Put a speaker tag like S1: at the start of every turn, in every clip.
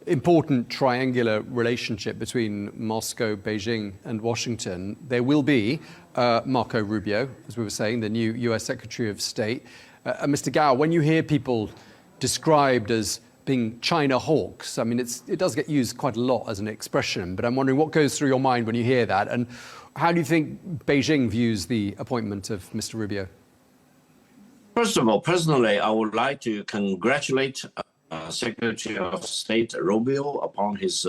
S1: important triangular relationship between Moscow, Beijing, and Washington, there will be Marco Rubio, as we were saying, the new US Secretary of State. Mr. Gao, when you hear people described as being China hawks, I mean, it does get used quite a lot as an expression, but I'm wondering what goes through your mind when you hear that, and how do you think Beijing views the appointment of Mr. Rubio?
S2: First of all, personally, I would like to congratulate Secretary of State Rubio upon his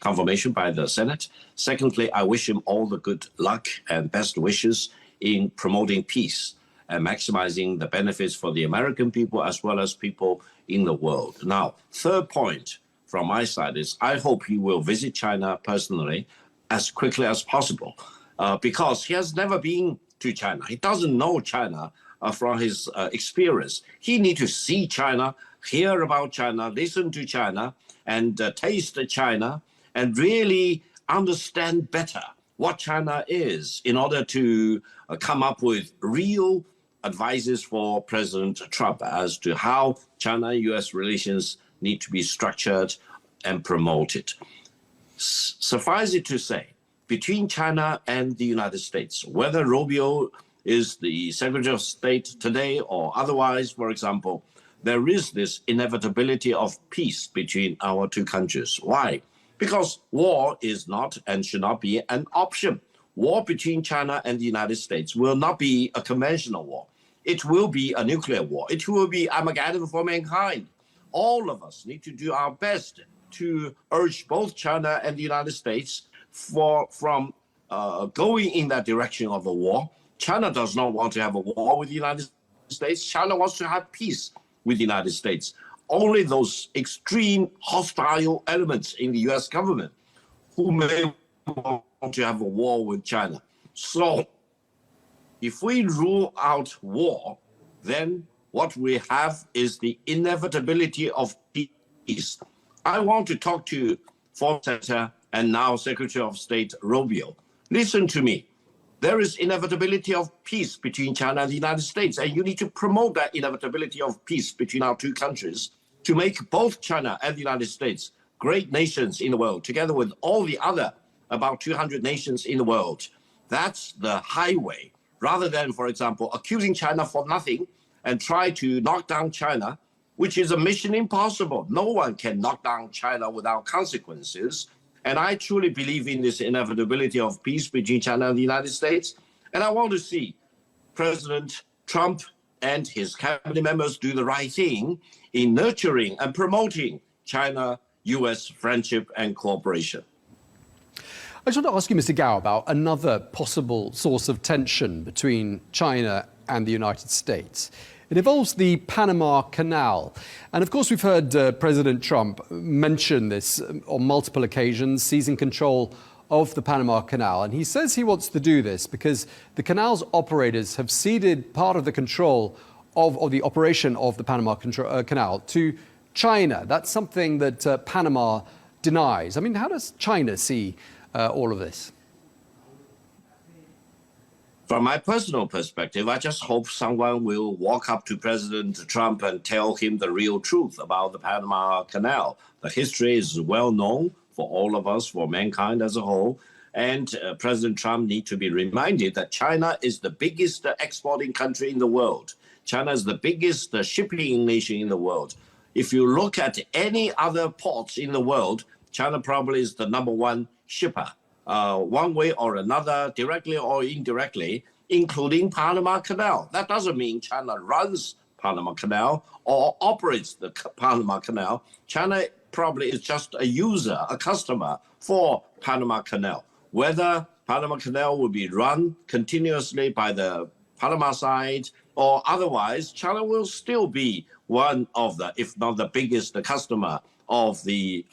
S2: confirmation by the Senate. Secondly, I wish him all the good luck and best wishes in promoting peace and maximizing the benefits for the American people as well as people in the world. Now, third point from my side is I hope he will visit China personally as quickly as possible because he has never been to China. He doesn't know China from his experience. He needs to see China, hear about China, listen to China, and taste China, and really understand better what China is in order to come up with real advices for President Trump as to how China-US relations need to be structured and promoted. Suffice it to say, between China and the United States, whether Rubio is the Secretary of State today or otherwise, for example, there is this inevitability of peace between our two countries. Why? Because war is not and should not be an option. War between China and the United States will not be a conventional war. It will be a nuclear war. It will be Armageddon for mankind. All of us need to do our best to urge both China and the United States from going in that direction of a war. China does not want to have a war with the United States. China wants to have peace with the United States. Only those extreme hostile elements in the US government who may want to have a war with China. So if we rule out war, then what we have is the inevitability of peace. I want to talk to former Senator and now Secretary of State Rubio. Listen to me. There is inevitability of peace between China and the United States, and you need to promote that inevitability of peace between our two countries to make both China and the United States great nations in the world, together with all the other about 200 nations in the world. That's the highway. Rather than, for example, accusing China for nothing and try to knock down China, which is a mission impossible. No one can knock down China without consequences. And I truly believe in this inevitability of peace between China and the United States. And I want to see President Trump and his cabinet members do the right thing in nurturing and promoting China-US friendship and cooperation.
S1: I just want to ask you, Mr. Gao, about another possible source of tension between China and the United States. It involves the Panama Canal. And of course, we've heard President Trump mention this on multiple occasions, seizing control of the Panama Canal. And he says he wants to do this because the canal's operators have ceded part of the control of the operation of the Panama Canal to China. That's something that Panama denies. I mean, how does China see all of this?
S2: From my personal perspective, I just hope someone will walk up to President Trump and tell him the real truth about the Panama Canal. The history is well known for all of us, for mankind as a whole. And President Trump needs to be reminded that China is the biggest exporting country in the world. China is the biggest shipping nation in the world. If you look at any other ports in the world, China probably is the #1 shipper. One way or another, directly or indirectly, including Panama Canal. That doesn't mean China runs Panama Canal or operates the Panama Canal. China probably is just a user, a customer for Panama Canal. Whether Panama Canal will be run continuously by the Panama side or otherwise, China will still be one of the, if not the biggest customer of the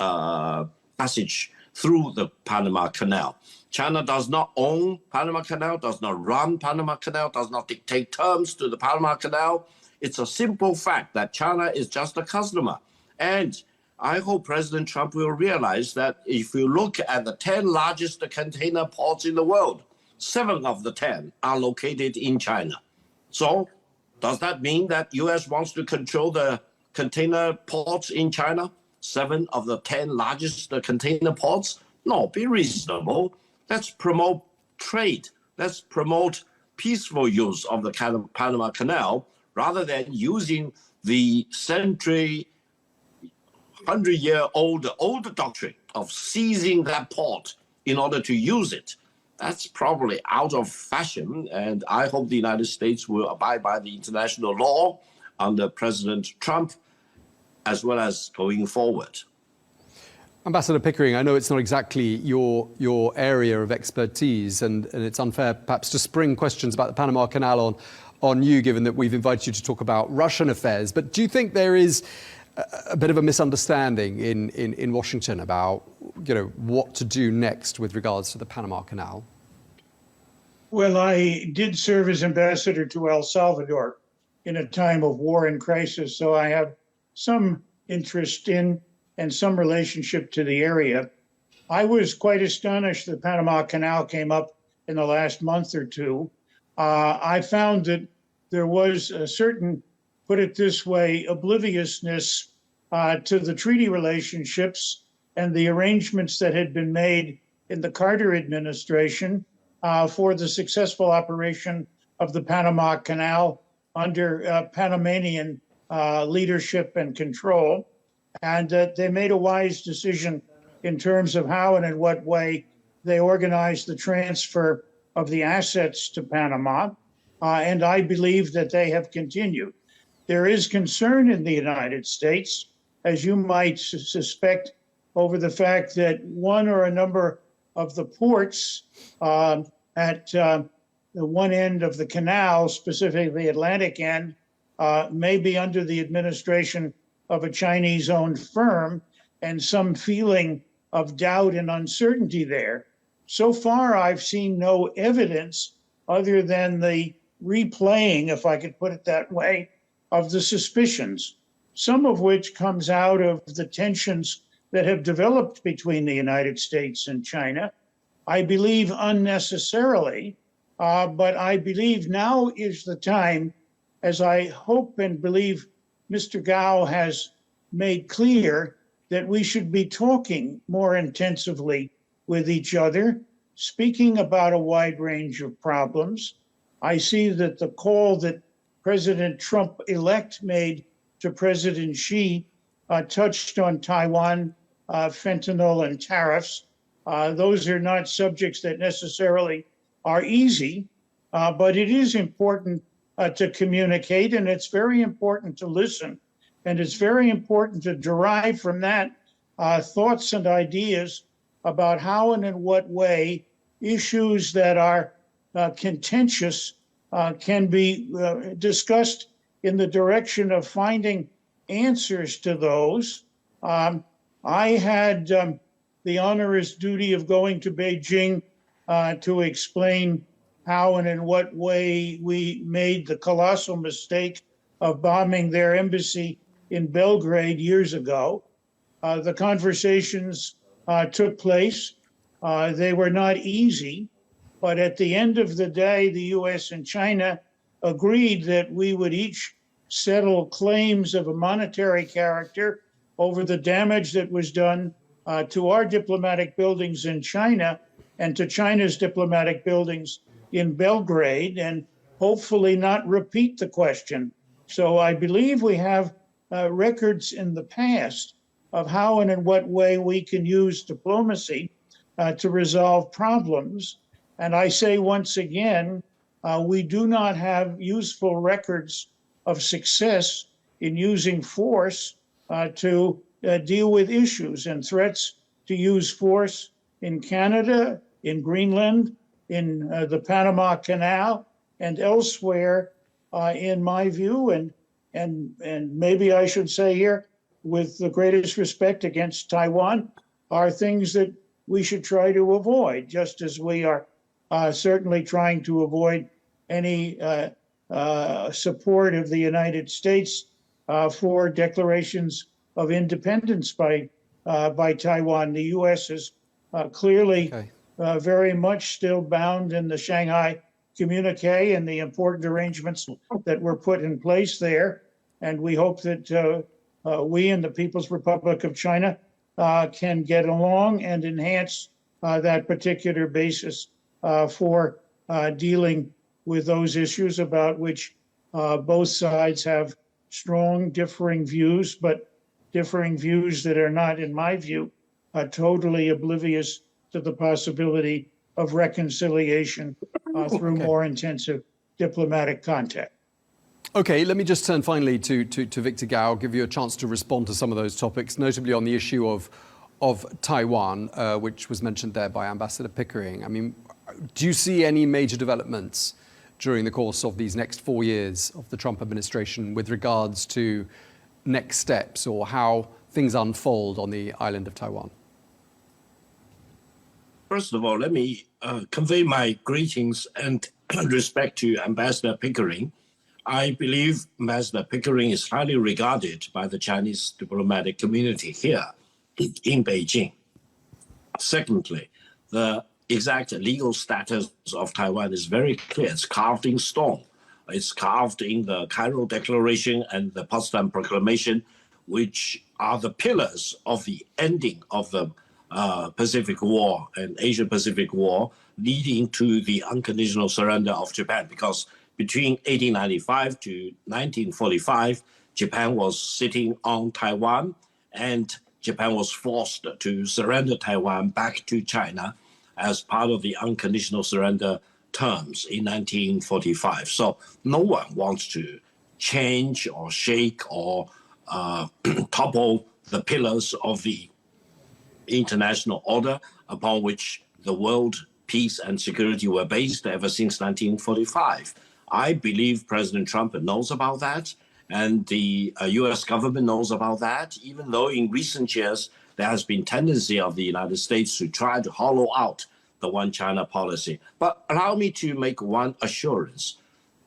S2: passage through the Panama Canal. China does not own Panama Canal, does not run Panama Canal, does not dictate terms to the Panama Canal. It's a simple fact that China is just a customer. And I hope President Trump will realize that if you look at the 10 largest container ports in the world, 7 of the 10 are located in China. So does that mean that US wants to control the container ports in China? 7 of the 10 largest container ports? No, be reasonable. Let's promote trade. Let's promote peaceful use of the Panama Canal rather than using the century, 100-year-old doctrine of seizing that port in order to use it. That's probably out of fashion, and I hope the United States will abide by the international law under President Trump, as well as going forward.
S1: Ambassador Pickering, I know it's not exactly your area of expertise, and it's unfair perhaps to spring questions about the Panama Canal on you, given that we've invited you to talk about Russian affairs. But do you think there is a bit of a misunderstanding in Washington about, what to do next with regards to the Panama Canal?
S3: Well, I did serve as ambassador to El Salvador in a time of war and crisis, so I have some interest in and some relationship to the area. I was quite astonished the Panama Canal came up in the last month or two. I found that there was a certain, put it this way, obliviousness to the treaty relationships and the arrangements that had been made in the Carter administration for the successful operation of the Panama Canal under Panamanian leadership and control. And they made a wise decision in terms of how and in what way they organized the transfer of the assets to Panama. And I believe that they have continued. There is concern in the United States, as you might suspect, over the fact that one or a number of the ports at the one end of the canal, specifically the Atlantic end, may be under the administration of a Chinese-owned firm, and some feeling of doubt and uncertainty there. So far, I've seen no evidence other than the replaying, if I could put it that way, of the suspicions, some of which comes out of the tensions that have developed between the United States and China. I believe unnecessarily, but I believe now is the time, as I hope and believe Mr. Gao has made clear, that we should be talking more intensively with each other, speaking about a wide range of problems. I see that the call that President Trump-elect made to President Xi touched on Taiwan, fentanyl, and tariffs. Those are not subjects that necessarily are easy, but it is important to communicate, and it's very important to listen, and it's very important to derive from that thoughts and ideas about how and in what way issues that are contentious can be discussed in the direction of finding answers to those. I had the onerous duty of going to Beijing to explain how and in what way we made the colossal mistake of bombing their embassy in Belgrade years ago. The conversations took place. They were not easy, but at the end of the day, the US and China agreed that we would each settle claims of a monetary character over the damage that was done to our diplomatic buildings in China and to China's diplomatic buildings in Belgrade, and hopefully not repeat the question. So I believe we have records in the past of how and in what way we can use diplomacy to resolve problems. And I say once again, we do not have useful records of success in using force to deal with issues and threats to use force in Canada, in Greenland, in the Panama Canal, and elsewhere, in my view, and maybe I should say here, with the greatest respect against Taiwan, are things that we should try to avoid, just as we are certainly trying to avoid any support of the United States for declarations of independence by Taiwan. The U.S. is clearly very much still bound in the Shanghai Communique and the important arrangements that were put in place there. And we hope that we and the People's Republic of China can get along and enhance that particular basis for dealing with those issues about which both sides have strong differing views, but differing views that are not, in my view, totally oblivious to the possibility of reconciliation through more intensive diplomatic contact.
S1: Okay, let me just turn finally to Victor Gao, give you a chance to respond to some of those topics, notably on the issue of Taiwan, which was mentioned there by Ambassador Pickering. I mean, do you see any major developments during the course of these next 4 years of the Trump administration with regards to next steps or how things unfold on the island of Taiwan?
S2: First of all, let me convey my greetings and respect to Ambassador Pickering. I believe Ambassador Pickering is highly regarded by the Chinese diplomatic community here in Beijing. Secondly, the exact legal status of Taiwan is very clear. It's carved in stone. It's carved in the Cairo Declaration and the Potsdam Proclamation, which are the pillars of the ending of the Pacific War and Asia-Pacific War, leading to the unconditional surrender of Japan. Because between 1895 to 1945, Japan was sitting on Taiwan, and Japan was forced to surrender Taiwan back to China as part of the unconditional surrender terms in 1945. So no one wants to change or shake or topple the pillars of the international order upon which the world peace and security were based ever since 1945. I believe President Trump knows about that, and the US government knows about that, even though in recent years there has been tendency of the United States to try to hollow out the one China policy. But allow me to make one assurance.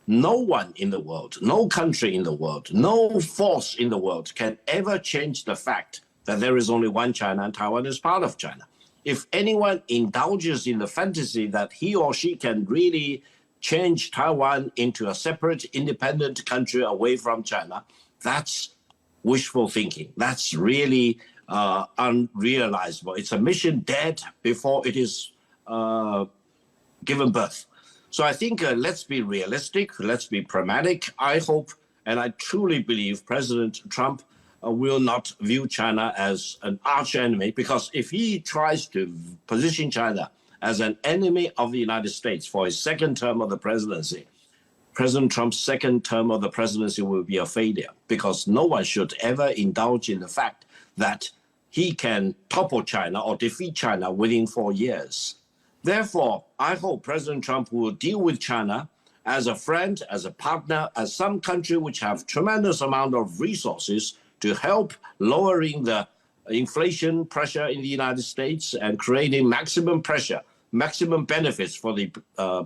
S2: No one in the world, no country in the world, no force in the world can ever change the fact that there is only one China and Taiwan is part of China. If anyone indulges in the fantasy that he or she can really change Taiwan into a separate, independent country away from China, that's wishful thinking. That's really unrealizable. It's a mission dead before it is given birth. So I think let's be realistic, let's be pragmatic. I hope and I truly believe President Trump will not view China as an arch enemy, because if he tries to position China as an enemy of the United States for his second term of the presidency, President Trump's second term of the presidency will be a failure, because no one should ever indulge in the fact that he can topple China or defeat China within 4 years. Therefore, I hope President Trump will deal with China as a friend, as a partner, as some country which have tremendous amount of resources to help lowering the inflation pressure in the United States and creating maximum pressure, maximum benefits for the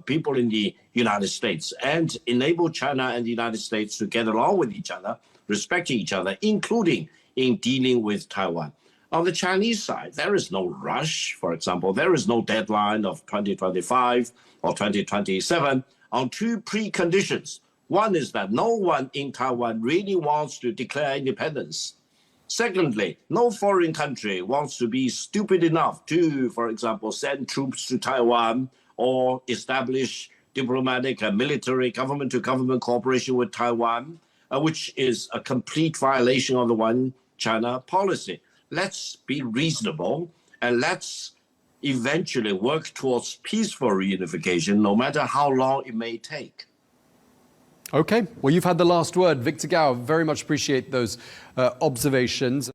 S2: people in the United States, and enable China and the United States to get along with each other, respecting each other, including in dealing with Taiwan. On the Chinese side, there is no rush. For example, there is no deadline of 2025 or 2027 on two preconditions. One is that no one in Taiwan really wants to declare independence. Secondly, no foreign country wants to be stupid enough to, for example, send troops to Taiwan or establish diplomatic and military government-to-government cooperation with Taiwan, which is a complete violation of the one China policy. Let's be reasonable, and let's eventually work towards peaceful reunification, no matter how long it may take.
S1: Okay, well, you've had the last word. Victor Gao, very much appreciate those observations.